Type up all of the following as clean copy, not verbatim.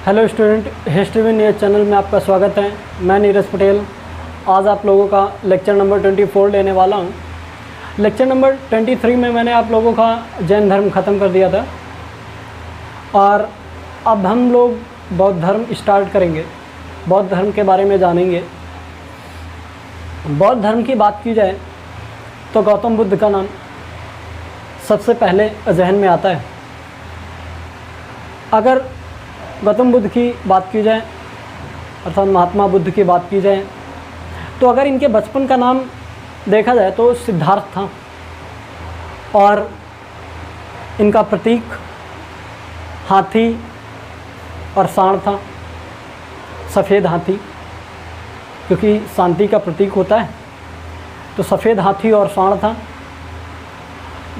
Hello student, history with Neeraj channel में आपका स्वागत है। मैं नीरज पटेल। आज आप लोगों का लेक्चर नंबर 24 लेने वाला हूँ। लेक्चर नंबर 23 में मैंने आप लोगों का जैन धर्म ख़त्म कर दिया था और अब हम लोग बौद्ध धर्म स्टार्ट करेंगे। बौद्ध धर्म के बारे में जानेंगे। बौद्ध धर्म की बात की जाए तो गौतम बुद्ध का नाम सबसे पहले जहन में आता है। अगर गौतम बुद्ध की बात की जाए अर्थात महात्मा बुद्ध की बात की जाए तो अगर इनके बचपन का नाम देखा जाए तो सिद्धार्थ था और इनका प्रतीक हाथी और सांड था। सफ़ेद हाथी, क्योंकि शांति का प्रतीक होता है, तो सफ़ेद हाथी और सांड था।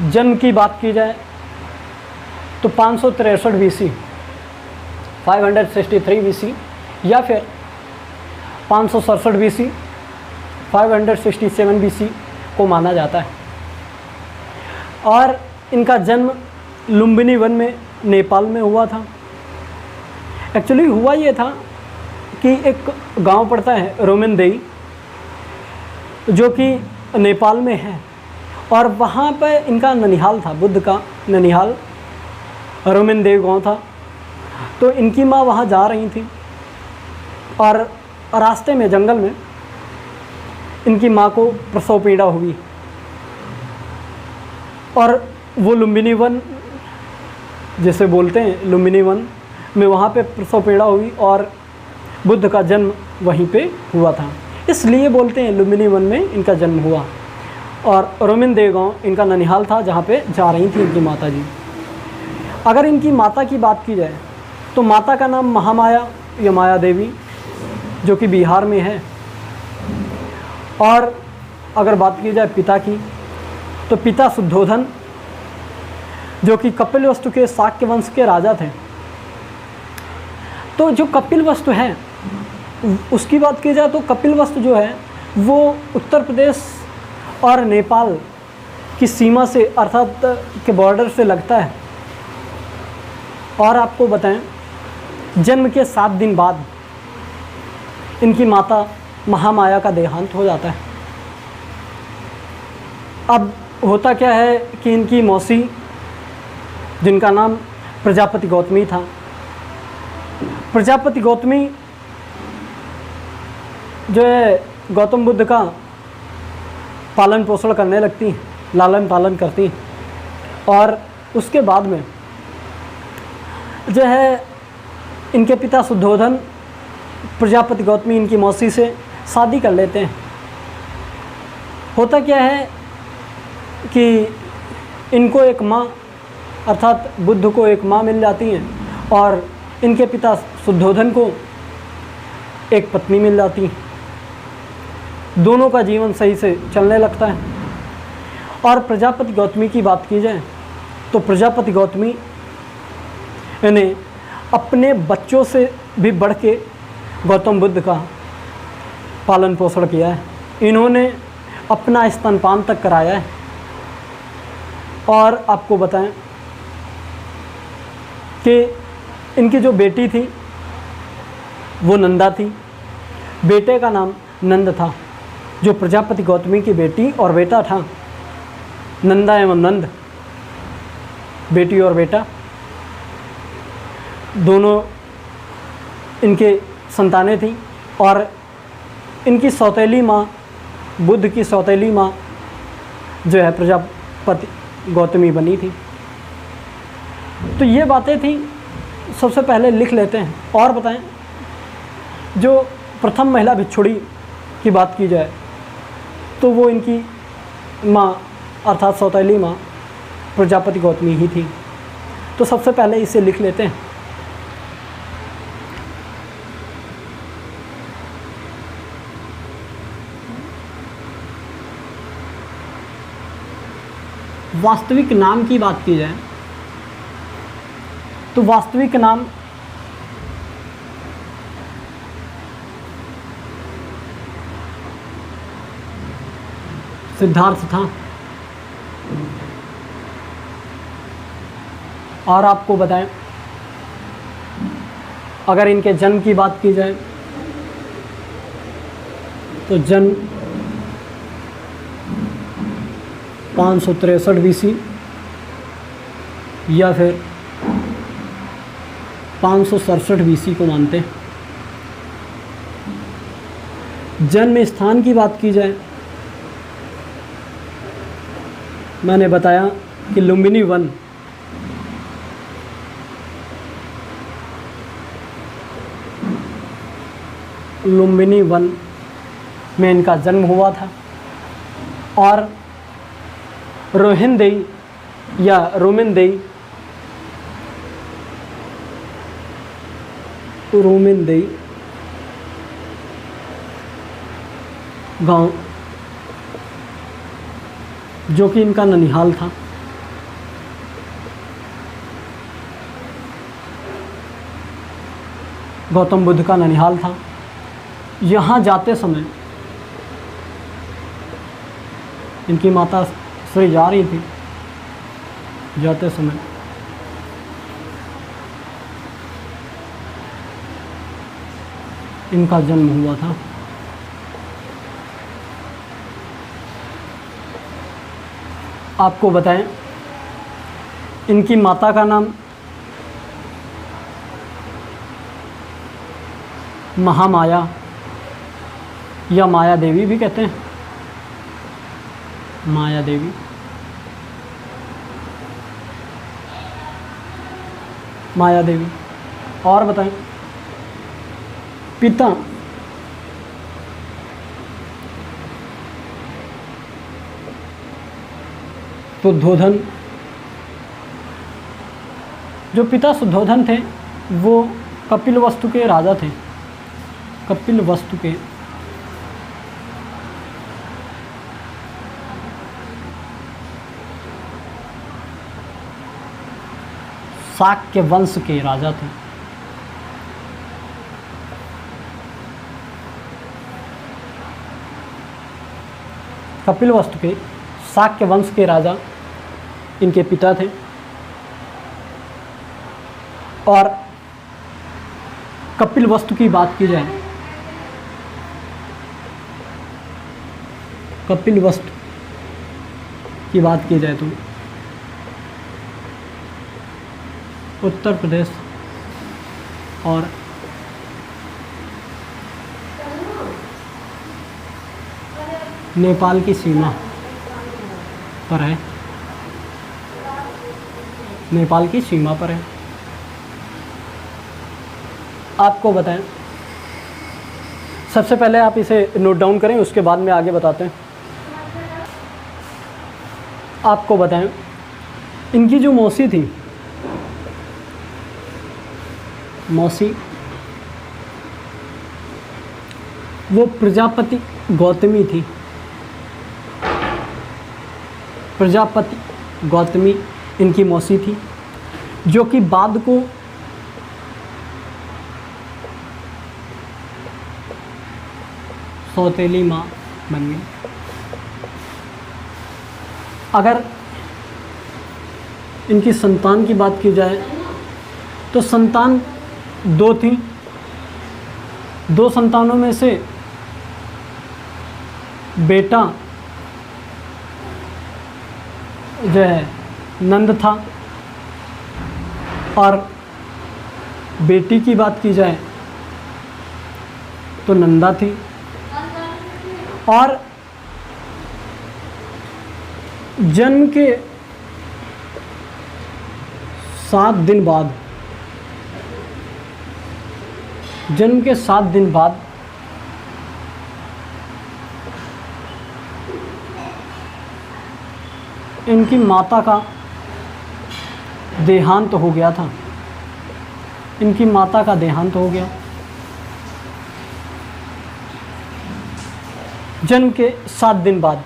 जन्म की बात की जाए तो 563 बीसी 563 बीसी या फिर 567 बीसी 567 बीसी को माना जाता है। और इनका जन्म लुम्बिनी वन में नेपाल में हुआ था। एक्चुअली हुआ ये था कि एक गांव पड़ता है रोमेनदेई, जो कि नेपाल में है, और वहाँ पे इनका ननिहाल था। बुद्ध का ननिहाल रोमेनदेई गांव था। तो इनकी माँ वहाँ जा रही थी और रास्ते में जंगल में इनकी माँ को प्रसव पीड़ा हुई और वो लुम्बिनी वन जिसे बोलते हैं लुम्बिनी वन में वहाँ पे प्रसव पीड़ा हुई और बुद्ध का जन्म वहीं पे हुआ था, इसलिए बोलते हैं लुम्बिनी वन में इनका जन्म हुआ। और रोमेनदेई गांव इनका ननिहाल था जहाँ पे जा रही थी इनकी माता जी। अगर इनकी माता की बात की जाए तो माता का नाम महामाया या माया देवी, जो कि बिहार में है। और अगर बात की जाए पिता की तो पिता शुद्धोधन, जो कि कपिलवस्तु के शाक्य वंश के राजा थे। तो जो कपिलवस्तु है उसकी बात की जाए तो कपिलवस्तु जो है वो उत्तर प्रदेश और नेपाल की सीमा से अर्थात के बॉर्डर से लगता है। और आपको बताएं, जन्म के 7 दिन बाद इनकी माता महामाया का देहांत हो जाता है। अब होता क्या है कि इनकी मौसी, जिनका नाम प्रजापति गौतमी था, प्रजापति गौतमी जो है गौतम बुद्ध का पालन पोषण करने लगती, लालन पालन करती। और उसके बाद में जो है इनके पिता शुद्धोधन प्रजापति गौतमी इनकी मौसी से शादी कर लेते हैं। होता क्या है कि इनको एक माँ अर्थात बुद्ध को एक माँ मिल जाती है और इनके पिता शुद्धोधन को एक पत्नी मिल जाती है। दोनों का जीवन सही से चलने लगता है। और प्रजापति गौतमी की बात की जाए तो प्रजापति गौतमी ने अपने बच्चों से भी बढ़ के गौतम बुद्ध का पालन पोषण किया है। इन्होंने अपना स्तनपान तक कराया है। और आपको बताएं कि इनकी जो बेटी थी वो नंदा थी। बेटे का नाम नंद था। जो प्रजापति गौतमी की बेटी और बेटा था, नंदा एवं नंद, बेटी और बेटा दोनों इनके संतानें थीं। और इनकी सौतेली माँ, बुद्ध की सौतेली माँ जो है प्रजापति गौतमी बनी थी। तो ये बातें थी, सबसे पहले लिख लेते हैं। और बताएं, जो प्रथम महिला भिक्षुणी की बात की जाए तो वो इनकी माँ अर्थात सौतेली माँ प्रजापति गौतमी ही थी। तो सबसे पहले इसे लिख लेते हैं। वास्तविक नाम की बात की जाए तो वास्तविक नाम सिद्धार्थ था। और आपको बताएं अगर इनके जन्म की बात की जाए तो जन्म 563 BC या फिर 567 BC को मानते हैं। जन्म स्थान की बात की जाए, मैंने बताया कि लुम्बिनी वन में इनका जन्म हुआ था और रोहिनदेई या रोमिनदेई गांव, जो कि इनका ननिहाल था। गौतम बुद्ध का ननिहाल था। यहाँ जाते समय इनकी माता श्री जा रही थी, जाते समय इनका जन्म हुआ था। आपको बताएं, इनकी माता का नाम महामाया या माया देवी भी कहते हैं, माया देवी। माया देवी। और बताएं, पिता शुद्धोधन, जो पिता शुद्धोधन थे वो कपिलवस्तु के राजा थे। कपिलवस्तु के शाक्य वंश के राजा थे। कपिलवस्तु के शाक्य वंश के राजा इनके पिता थे। और कपिलवस्तु की बात की जाए, कपिलवस्तु की बात की जाए तो उत्तर प्रदेश और नेपाल की सीमा पर है, नेपाल की सीमा पर है। आपको बताएं, सबसे पहले आप इसे नोट डाउन करें, उसके बाद में आगे बताते हैं। आपको बताएं, इनकी जो मौसी थी, मौसी वो प्रजापति गौतमी थी। प्रजापति गौतमी इनकी मौसी थी, जो कि बाद को सौतेली माँ बन गई। अगर इनकी संतान की बात की जाए तो संतान दो थी। दो संतानों में से बेटा जो है नंद था, और बेटी की बात की जाए तो नंदा थी। और जन्म के 7 दिन बाद, जन्म के 7 दिन बाद इनकी माता का देहांत हो गया था। इनकी माता का देहांत हो गया। जन्म के 7 दिन बाद,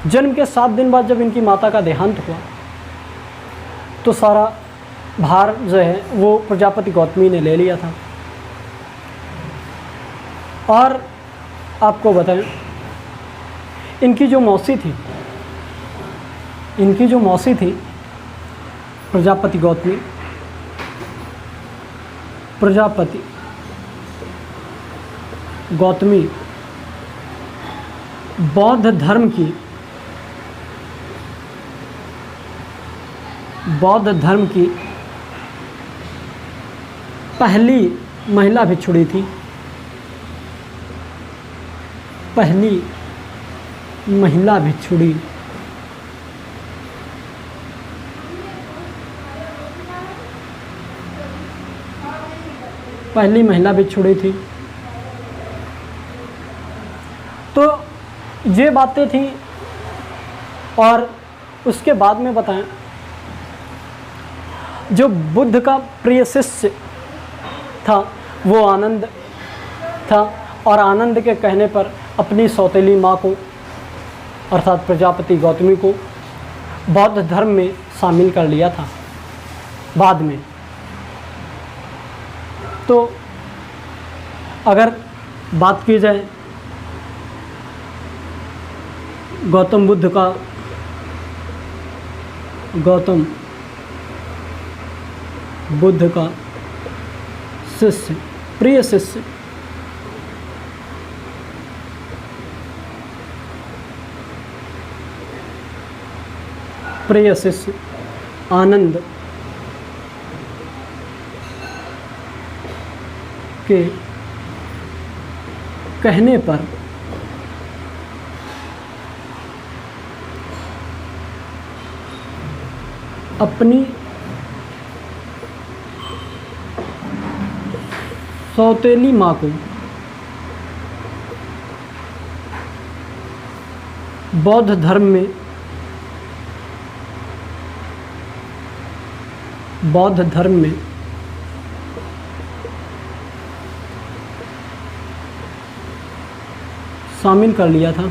जन्म के 7 दिन बाद जब इनकी माता का देहांत हुआ तो सारा भार जो है वो प्रजापति गौतमी ने ले लिया था। और आपको बताएं, इनकी जो मौसी थी, इनकी जो मौसी थी प्रजापति गौतमी, प्रजापति गौतमी बौद्ध धर्म की पहली महिला भिक्षुणी थी। पहली महिला भिक्षुणी। पहली महिला भिक्षुणी थी। तो ये बातें थी। और उसके बाद में बताएं, जो बुद्ध का प्रिय शिष्य था वो आनंद था, और आनंद के कहने पर अपनी सौतेली माँ को अर्थात प्रजापति गौतमी को बौद्ध धर्म में शामिल कर लिया था बाद में। तो अगर बात की जाए गौतम बुद्ध का शिष्य, प्रिय शिष्य, आनंद के कहने पर अपनी सौतेली माँ को बौद्ध धर्म में शामिल कर लिया था।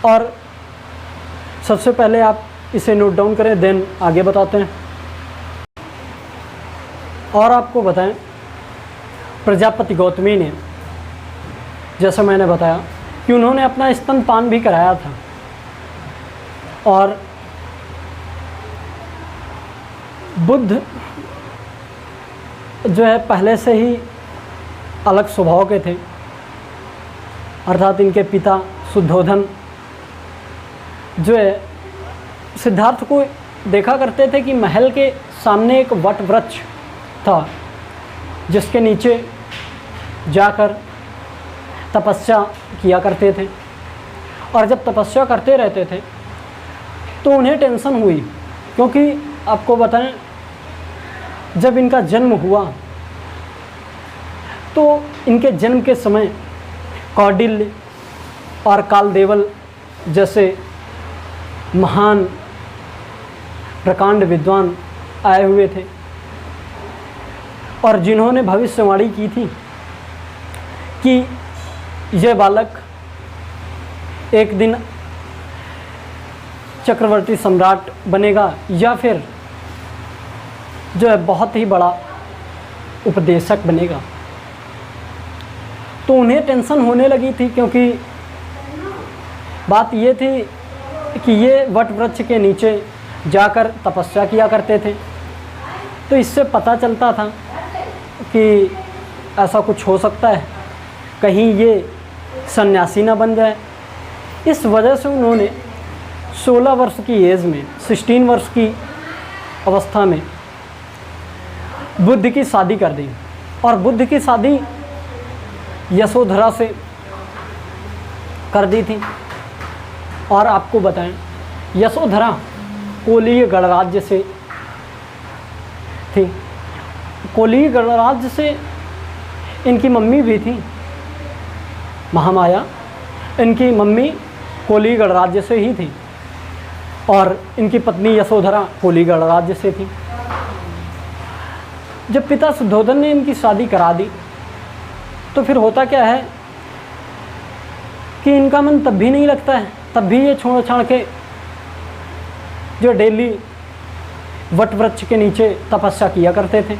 और सबसे पहले आप इसे नोट डाउन करें, देन आगे बताते हैं। और आपको बताएं, प्रजापति गौतमी ने, जैसा मैंने बताया कि उन्होंने अपना स्तनपान भी कराया था, और बुद्ध जो है पहले से ही अलग स्वभाव के थे। अर्थात इनके पिता शुद्धोधन जो है सिद्धार्थ को देखा करते थे कि महल के सामने एक वट वृक्ष था जिसके नीचे जाकर तपस्या किया करते थे। और जब तपस्या करते रहते थे तो उन्हें टेंशन हुई, क्योंकि आपको बताएं जब इनका जन्म हुआ तो इनके जन्म के समय कौटिल्य और कालदेवल जैसे महान प्रकांड विद्वान आए हुए थे, और जिन्होंने भविष्यवाणी की थी कि यह बालक एक दिन चक्रवर्ती सम्राट बनेगा या फिर जो है बहुत ही बड़ा उपदेशक बनेगा। तो उन्हें टेंशन होने लगी थी, क्योंकि बात ये थी कि ये वट वृक्ष के नीचे जाकर तपस्या किया करते थे। तो इससे पता चलता था कि ऐसा कुछ हो सकता है, कहीं ये सन्यासी ना बन जाए। इस वजह से उन्होंने 16 वर्ष की एज में, 16 वर्ष की अवस्था में बुद्ध की शादी कर दी। और बुद्ध की शादी यशोधरा से कर दी थी। और आपको बताएं, यशोधरा कोलीय गणराज्य से थी। कोलीय गणराज्य से इनकी मम्मी भी थी, महामाया। इनकी मम्मी कोलीय गणराज्य से ही थी, और इनकी पत्नी यशोधरा कोलीय गणराज्य से थी। जब पिता शुद्धोधन ने इनकी शादी करा दी तो फिर होता क्या है कि इनका मन तब भी नहीं लगता है, तब भी ये छोड़ छाड़ के जो डेली वट वृक्ष के नीचे तपस्या किया करते थे।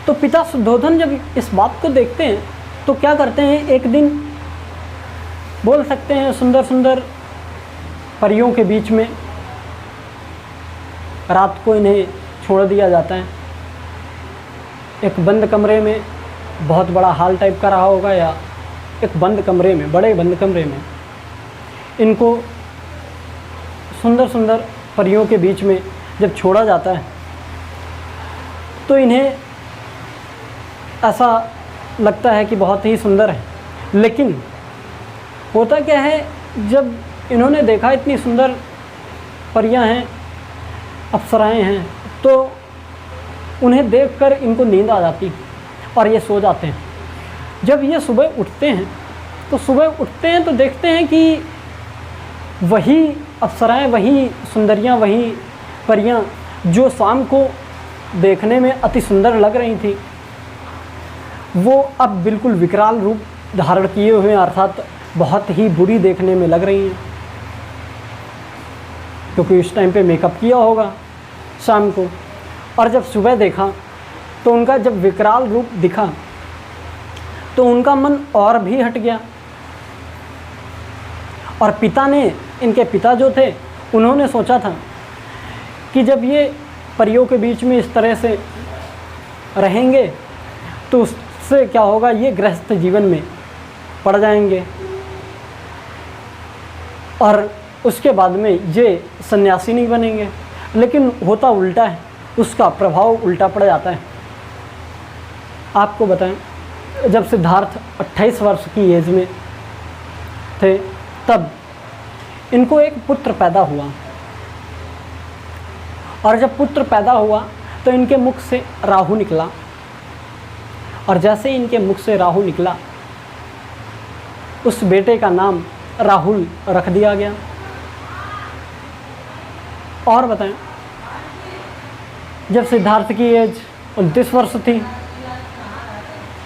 तो पिता शुद्धोधन जब इस बात को देखते हैं तो क्या करते हैं, एक दिन बोल सकते हैं सुंदर सुंदर परियों के बीच में रात को इन्हें छोड़ दिया जाता है। एक बंद कमरे में, बहुत बड़ा हॉल टाइप का रहा होगा, या एक बंद कमरे में, बड़े बंद कमरे में इनको सुंदर सुंदर परियों के बीच में जब छोड़ा जाता है तो इन्हें ऐसा लगता है कि बहुत ही सुंदर है। लेकिन होता क्या है, जब इन्होंने देखा इतनी सुंदर परियां हैं, अप्सराएं हैं, तो उन्हें देखकर इनको नींद आ जाती और ये सो जाते हैं। जब ये सुबह उठते हैं तो देखते हैं कि वही अप्सराएं, वही सुंदरियां, वही परियां जो शाम को देखने में अति सुंदर लग रही थी, वो अब बिल्कुल विकराल रूप धारण किए हुए, अर्थात बहुत ही बुरी देखने में लग रही हैं, क्योंकि उस टाइम पे मेकअप किया होगा शाम को। और जब सुबह देखा तो उनका जब विकराल रूप दिखा तो उनका मन और भी हट गया। और पिता ने, इनके पिता जो थे, उन्होंने सोचा था कि जब ये परियों के बीच में इस तरह से रहेंगे तो उससे क्या होगा, ये गृहस्थ जीवन में पड़ जाएंगे और उसके बाद में ये सन्यासी नहीं बनेंगे। लेकिन होता उल्टा है, उसका प्रभाव उल्टा पड़ जाता है। आपको बताएं, जब सिद्धार्थ 28 वर्ष की एज में थे तब इनको एक पुत्र पैदा हुआ। और जब पुत्र पैदा हुआ तो इनके मुख से राहु निकला, और जैसे ही इनके मुख से राहु निकला उस बेटे का नाम राहुल रख दिया गया। और बताएं, जब सिद्धार्थ की एज 29 वर्ष थी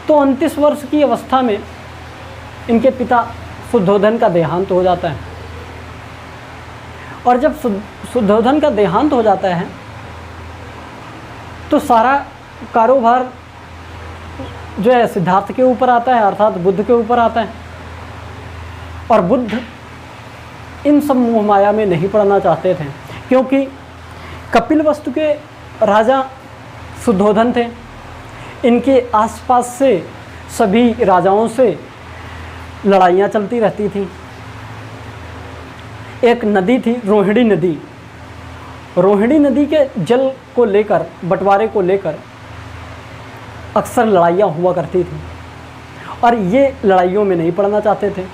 तो 29 वर्ष की अवस्था में इनके पिता शुद्धोधन का देहांत हो जाता है। और जब शुद्धोधन का देहांत हो जाता है तो सारा कारोबार जो है सिद्धार्थ के ऊपर आता है, अर्थात बुद्ध के ऊपर आता है। और बुद्ध इन सब मोह माया में नहीं पड़ना चाहते थे, क्योंकि कपिलवस्तु के राजा शुद्धोधन थे। इनके आसपास से सभी राजाओं से लड़ाइयाँ चलती रहती थी। एक नदी थी, रोहिणी नदी। रोहिणी नदी के जल को लेकर, बंटवारे को लेकर अक्सर लड़ाइयाँ हुआ करती थी और ये लड़ाइयों में नहीं पड़ना चाहते थे।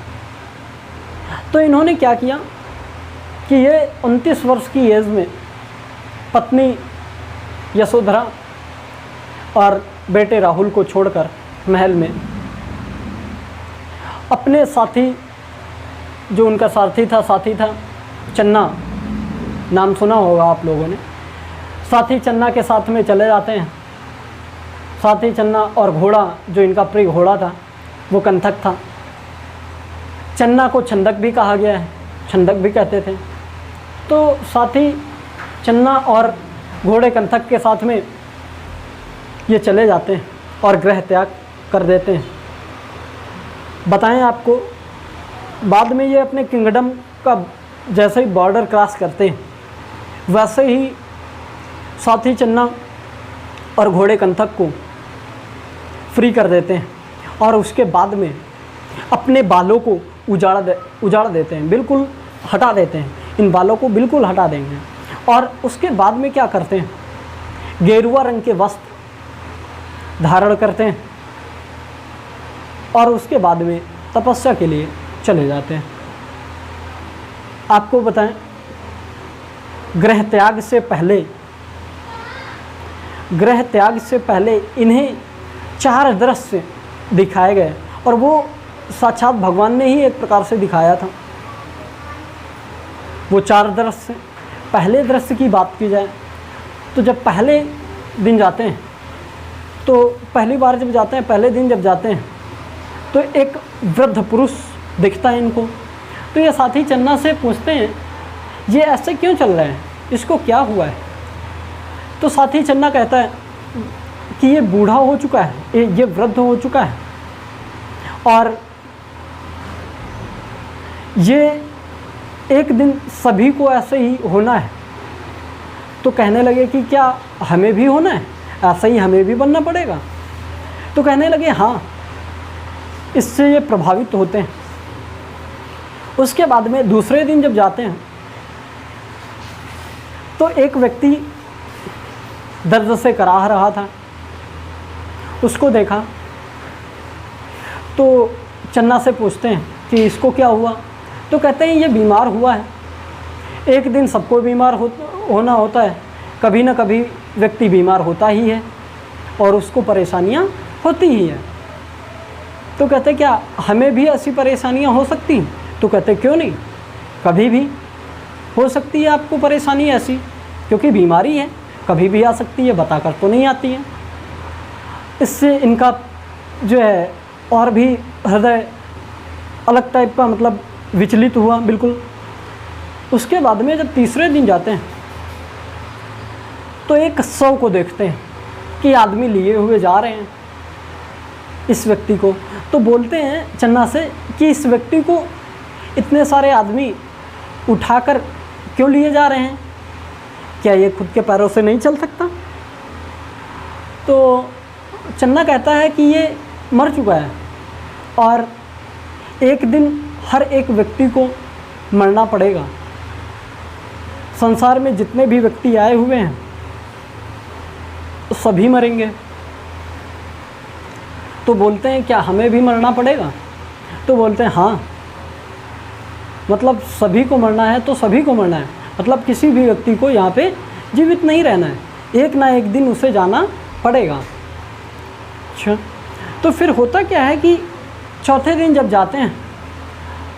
तो इन्होंने क्या किया कि ये 29 वर्ष की एज में पत्नी यशोधरा और बेटे राहुल को छोड़कर महल में अपने साथी, जो उनका साथी था चन्ना, नाम सुना होगा आप लोगों ने, साथी चन्ना के साथ में चले जाते हैं। साथी चन्ना और घोड़ा, जो इनका प्रिय घोड़ा था, वो कंथक था। चन्ना को छंदक भी कहा गया है, छंदक भी कहते थे। तो साथी चन्ना और घोड़े कंथक के साथ में ये चले जाते हैं और गृह त्याग कर देते हैं। बताएं आपको, बाद में ये अपने किंगडम का जैसे ही बॉर्डर क्रॉस करते हैं वैसे ही साथी चन्ना और घोड़े कंथक को फ्री कर देते हैं और उसके बाद में अपने बालों को उजाड़ देते हैं, बिल्कुल हटा देते हैं। इन बालों को बिल्कुल हटा देंगे और उसके बाद में क्या करते हैं, गेरुआ रंग के वस्त्र धारण करते हैं और उसके बाद में तपस्या के लिए चले जाते हैं। आपको बताएं, गृह त्याग से पहले इन्हें 4 दृश्य दिखाए गए और वो साक्षात भगवान ने ही एक प्रकार से दिखाया था। वो 4 दृश्य, पहले दृश्य की बात की जाए तो जब पहले दिन जाते हैं, तो पहली बार जब जाते हैं, पहले दिन जब जाते हैं तो एक वृद्ध पुरुष दिखता है इनको। तो ये साथी चन्ना से पूछते हैं, ये ऐसे क्यों चल रहे हैं, इसको क्या हुआ है? तो साथी चन्ना कहता है कि ये बूढ़ा हो चुका है, ये वृद्ध हो चुका है और ये एक दिन सभी को ऐसे ही होना है। तो कहने लगे कि क्या हमें भी होना है, ऐसा ही हमें भी बनना पड़ेगा? तो कहने लगे हाँ, इससे ये प्रभावित होते हैं। उसके बाद में दूसरे दिन जब जाते हैं तो एक व्यक्ति दर्द से कराह रहा था, उसको देखा तो चन्ना से पूछते हैं कि इसको क्या हुआ? तो कहते हैं ये बीमार हुआ है। एक दिन सबको बीमार होना होता है, कभी ना कभी व्यक्ति बीमार होता ही है और उसको परेशानियां होती ही हैं। तो कहते क्या हमें भी ऐसी परेशानियां हो सकती हैं? तो कहते क्यों नहीं, कभी भी हो सकती है आपको परेशानी ऐसी, क्योंकि बीमारी है, कभी भी आ सकती है, बताकर तो नहीं आती है। इससे इनका जो है और भी हृदय अलग टाइप का मतलब विचलित हुआ बिल्कुल। उसके बाद में जब तीसरे दिन जाते हैं तो एक शव को देखते हैं कि आदमी लिए हुए जा रहे हैं इस व्यक्ति को। तो बोलते हैं चन्ना से कि इस व्यक्ति को इतने सारे आदमी उठाकर क्यों लिए जा रहे हैं, क्या ये खुद के पैरों से नहीं चल सकता? तो चन्ना कहता है कि ये मर चुका है और एक दिन हर एक व्यक्ति को मरना पड़ेगा। संसार में जितने भी व्यक्ति आए हुए हैं सभी मरेंगे। तो बोलते हैं क्या हमें भी मरना पड़ेगा? तो बोलते हैं हाँ, मतलब सभी को मरना है तो सभी को मरना है, मतलब किसी भी व्यक्ति को यहाँ पे जीवित नहीं रहना है, एक ना एक दिन उसे जाना पड़ेगा। अच्छा, तो फिर होता क्या है कि चौथे दिन जब जाते हैं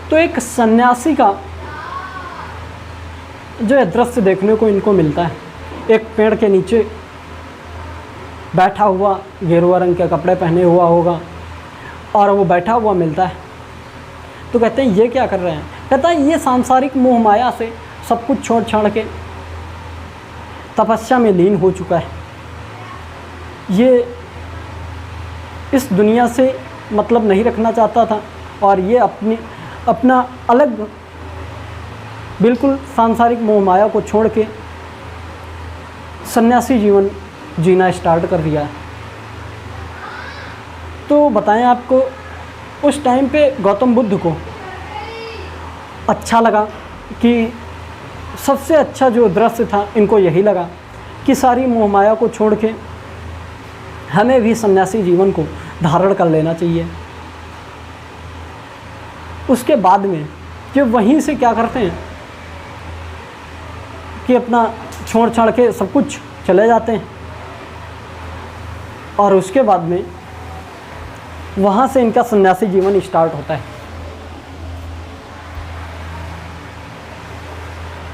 तो एक सन्यासी का जो है दृश्य देखने को इनको मिलता है। एक पेड़ के नीचे बैठा हुआ, गेरुआ रंग के कपड़े पहने हुआ होगा और वो बैठा हुआ मिलता है। तो कहते हैं ये क्या कर रहे हैं? कहता है ये सांसारिक मोह माया से सब कुछ छोड़ छाड़ के तपस्या में लीन हो चुका है। ये इस दुनिया से मतलब नहीं रखना चाहता था और ये अपना अलग बिल्कुल सांसारिक मोह माया को छोड़ के सन्यासी जीवन जीना स्टार्ट कर दिया है। तो बताएं आपको, उस टाइम पे गौतम बुद्ध को अच्छा लगा कि सबसे अच्छा जो दृश्य था इनको यही लगा कि सारी मोह माया को छोड़ के हमें भी सन्यासी जीवन को धारण कर लेना चाहिए। उसके बाद में जो वहीं से क्या करते हैं कि अपना छोड़ छाड़ के सब कुछ चले जाते हैं और उसके बाद में वहाँ से इनका सन्यासी जीवन स्टार्ट होता है।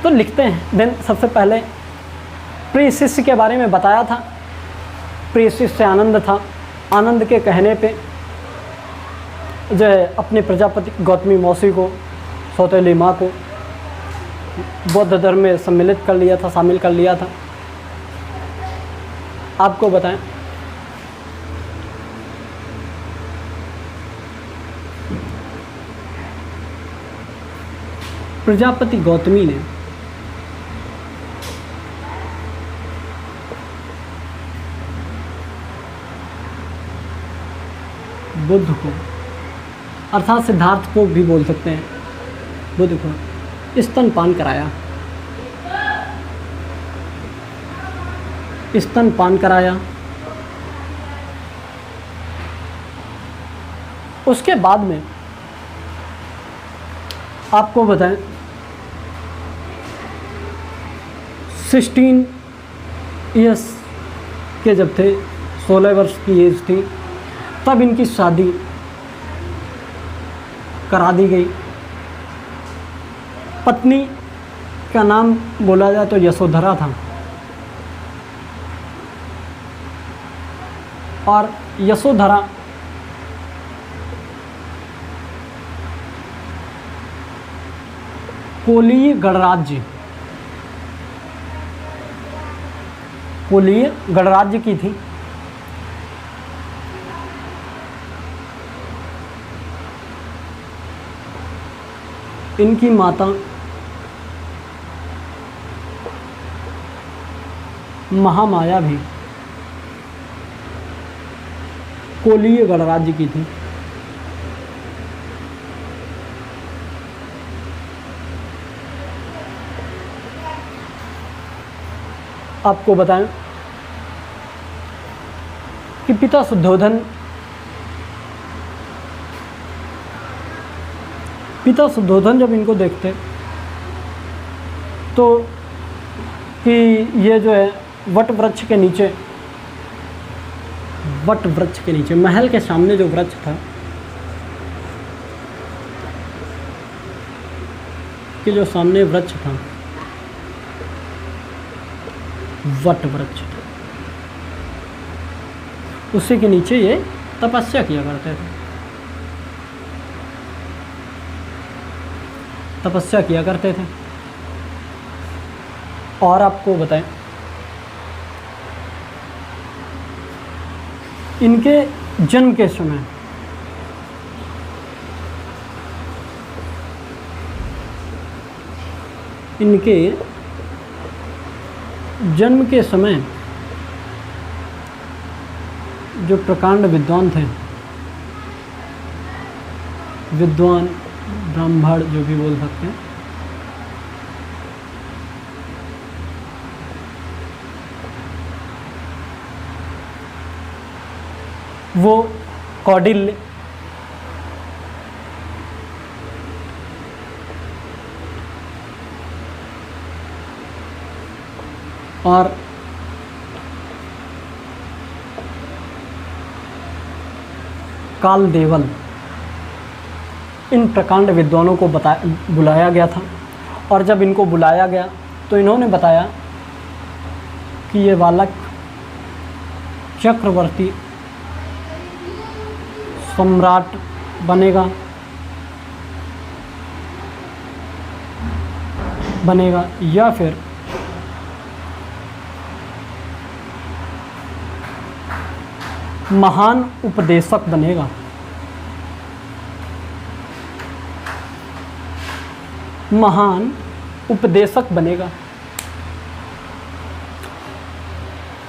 तो लिखते हैं देन सबसे पहले प्रिय शिष्य के बारे में बताया था। प्रिय शिष्य आनंद था। आनंद के कहने पे जो है अपने प्रजापति गौतमी मौसी को, सौतेली माँ को बौद्ध धर्म में सम्मिलित कर लिया था, शामिल कर लिया था। आपको बताएं प्रजापति गौतमी ने बुद्ध को अर्थात सिद्धार्थ को भी बोल सकते हैं, बुद्ध को स्तनपान कराया। स्तनपान कराया। उसके बाद में आपको बताएं 16 ईयर्स के जब थे, 16 वर्ष की एज थी, तब इनकी शादी करा दी गई। पत्नी का नाम बोला जाए तो यशोधरा था और यशोधरा कोलीय गणराज्य की थी। इनकी माता महामाया भी कोलीय गणराज्य की थी। आपको बताएं कि पिता शुद्धोधन जब इनको देखते तो कि ये जो है वट वृक्ष के नीचे महल के सामने जो वृक्ष था कि जो सामने वृक्ष था वट वृक्ष था, उसी के नीचे ये तपस्या किया करते थे। और आपको बताएं इनके जन्म के समय जो प्रकांड विद्वान थे, विद्वान ब्राह्मण जो भी बोल सकते हैं, वो कौटिल्य, और कालदेवल, इन प्रकांड विद्वानों को बुलाया गया था। और जब इनको बुलाया गया तो इन्होंने बताया कि ये बालक चक्रवर्ती सम्राट बनेगा या फिर महान उपदेशक बनेगा।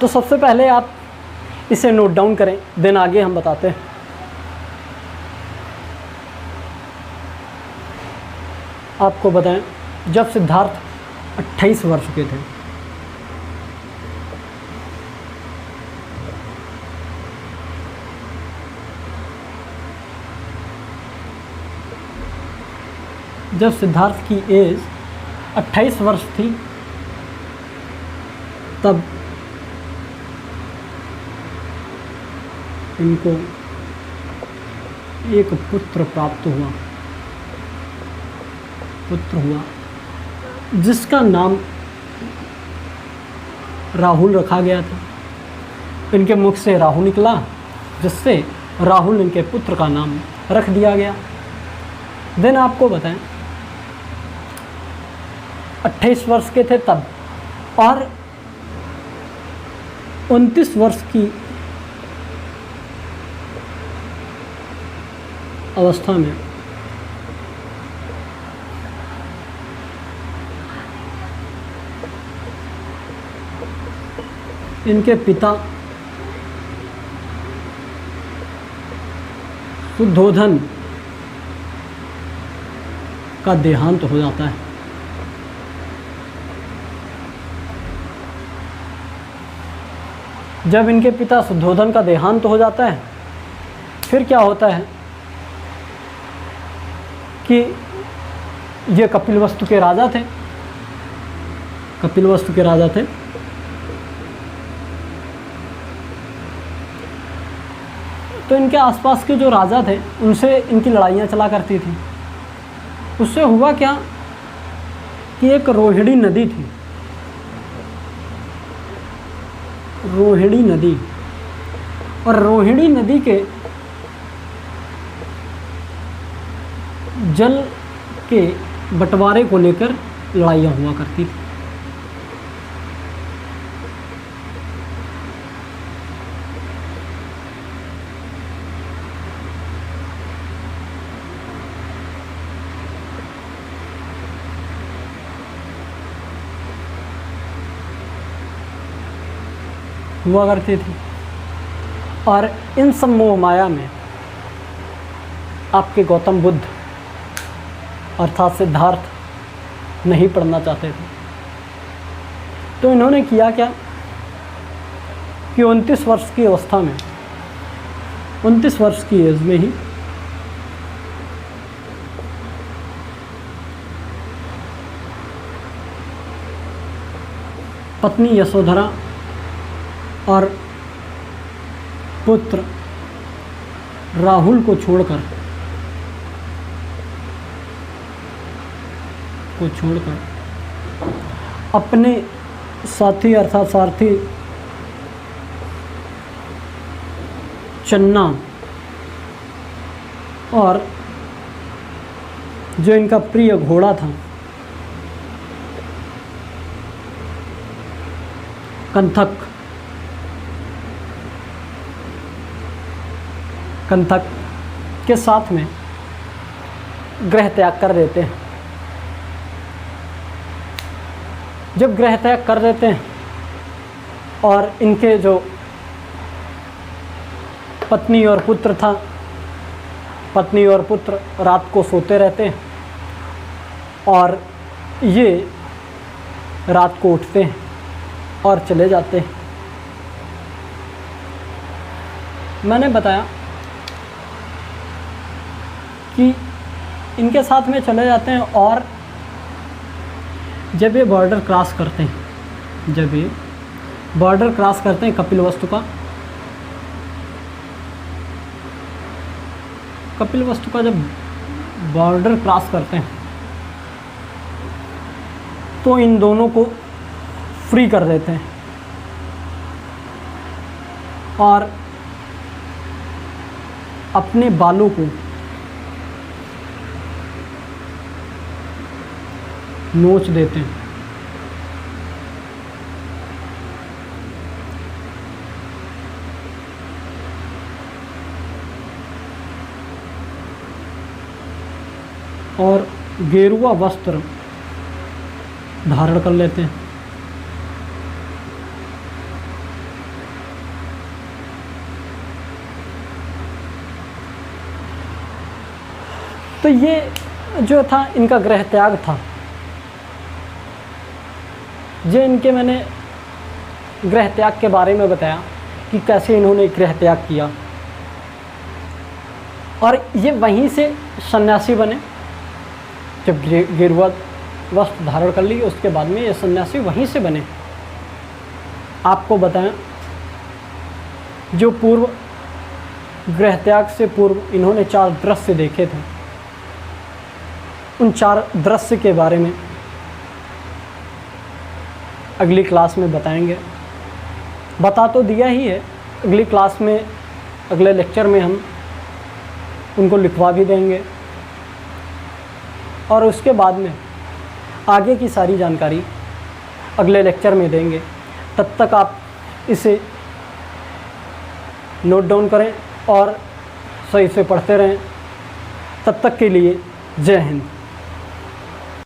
तो सबसे पहले आप इसे नोट डाउन करें, देन आगे हम बताते हैं। आपको बताएं जब सिद्धार्थ 28 वर्ष के थे जब सिद्धार्थ की एज 28 वर्ष थी तब इनको एक पुत्र प्राप्त हुआ, जिसका नाम राहुल रखा गया था। इनके मुख से राहु निकला, जिससे राहुल इनके पुत्र का नाम रख दिया गया। देन आपको बताएं 28 वर्ष के थे तब, और 29 वर्ष की अवस्था में इनके पिता शुद्धोधन का देहांत हो जाता है। जब इनके पिता शुद्धोधन का देहांत हो जाता है, फिर क्या होता है कि ये कपिलवस्तु के राजा थे। तो इनके आसपास के जो राजा थे उनसे इनकी लड़ाइयाँ चला करती थी। उससे हुआ क्या कि एक रोहिणी नदी थी, और रोहिणी नदी के जल के बंटवारे को लेकर लड़ाइयाँ हुआ करती थी। हुआ करती थी। और इन सब मोह माया में आपके गौतम बुद्ध अर्थात सिद्धार्थ नहीं पढ़ना चाहते थे। तो इन्होंने किया क्या कि 29 वर्ष की अवस्था में, 29 वर्ष की एज में ही पत्नी यशोधरा और पुत्र राहुल को छोड़कर अपने साथी अर्थात सारथी चन्ना और जो इनका प्रिय घोड़ा था कंथक के साथ में गृह त्याग कर देते हैं। जब गृह त्याग कर देते हैं और इनके जो पत्नी और पुत्र था, पत्नी और पुत्र रात को सोते रहते हैं और ये रात को उठते हैं और चले जाते हैं। मैंने बताया कि इनके साथ में चले जाते हैं और जब ये बॉर्डर क्रॉस करते हैं, जब ये बॉर्डर क्रॉस करते हैं कपिलवस्तु का जब बॉर्डर क्रॉस करते हैं तो इन दोनों को फ्री कर देते हैं और अपने बालों को नोच देते हैं। और गेरुआ वस्त्र धारण कर लेते हैं। तो ये जो था इनका गृह त्याग था। जो इनके मैंने गृह त्याग के बारे में बताया कि कैसे इन्होंने गृह त्याग किया और ये वहीं से सन्यासी बने। जब गेरुआ वस्त्र धारण कर लिए उसके बाद में ये सन्यासी वहीं से बने। आपको बताएं, जो पूर्व गृह त्याग से पूर्व इन्होंने 4 दृश्य देखे थे, उन 4 दृश्य के बारे में अगली क्लास में बताएंगे। बता तो दिया ही है, अगली क्लास में, अगले लेक्चर में हम उनको लिखवा भी देंगे और उसके बाद में आगे की सारी जानकारी अगले लेक्चर में देंगे। तब तक आप इसे नोट डाउन करें और सही से पढ़ते रहें। तब तक के लिए जय हिंद।